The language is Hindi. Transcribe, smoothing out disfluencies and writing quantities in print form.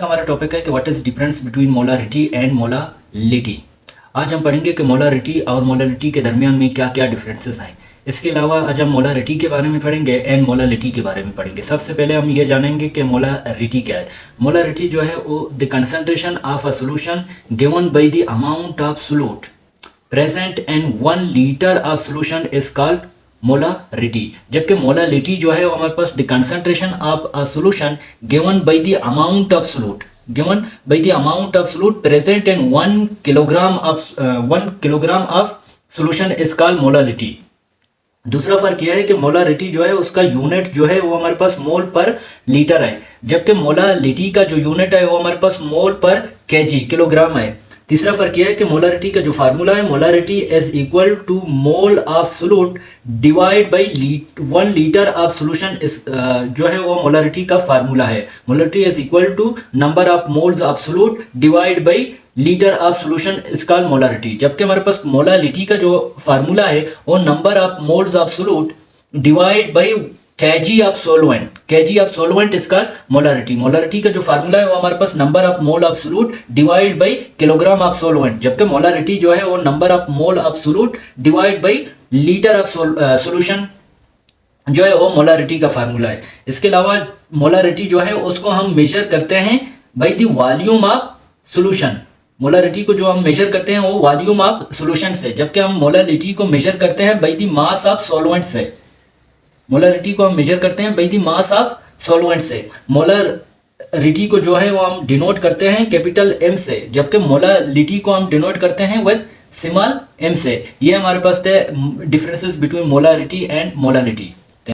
का हमारा टॉपिक है कि what is difference between molarity and molality. आज हम पढ़ेंगे कि मोलारिटी और मोलालिटी के दरमियान में क्या क्या डिफरेंसेस हैं। इसके अलावा आज हम मोलारिटी के बारे में पढ़ेंगे एंड मोलालिटी के बारे में पढ़ेंगे। सबसे पहले हम ये जानेंगे कि मोलारिटी क्या है। मोलारिटी जो है वो the concentration of a solution given by the amount of solute present in 1 litre of solution is called molarity. जबकि मोलालिटी जो है वो हमारे पास the concentration of a solution given by the amount of solute present in 1 kilogram of solution is called molality. दूसरा फर्क यह है कि मोलारिटी जो है उसका यूनिट जो है वो हमारे पास मोल पर लीटर है, जबकि मोलालिटी का जो यूनिट है वो हमारे पास मोल पर केजी किलोग्राम है। तीसरा फर्क यह है कि मोलारिटी का जो फार्मूला है, molarity is equal to mole of solute divide by 1 litre of solution जो है वो मोलारिटी का फार्मूला है। Molarity is equal to number of moles of solute divide by litre of solution is called molarity. जबकि हमारे पास मोलालिटी का जो फार्मूला है वो number of moles of solute divide by KG of solvent is called molarity. Molarity का जो फार्मूला है वो हमारे पास number of mole of solute divide bye kilogram of solvent, जबकि मोलारिटी जो है वो number of mole of solute divide by litre of solution जो है वो मोलारिटी का फार्मूला है। इसके अलावा मोलारिटी जो है उसको हम मेजर करते हैं by the volume of solution. Molarity को जो हम मेजर करते हैं वो वॉल्यूम ऑफ सॉल्यूशन से, जबकि हम मोलालिटी को मेजर करते हैं by the mass of solvent से। मोलारिटी को हम मेजर करते हैं by the mass of solvent से। मोलारिटी को जो है वो हम डिनोट करते हैं कैपिटल एम से, जबकि मोलालिटी को हम डिनोट करते हैं विद स्मॉल एम से। ये हमारे पास थे differences between molarity and molality.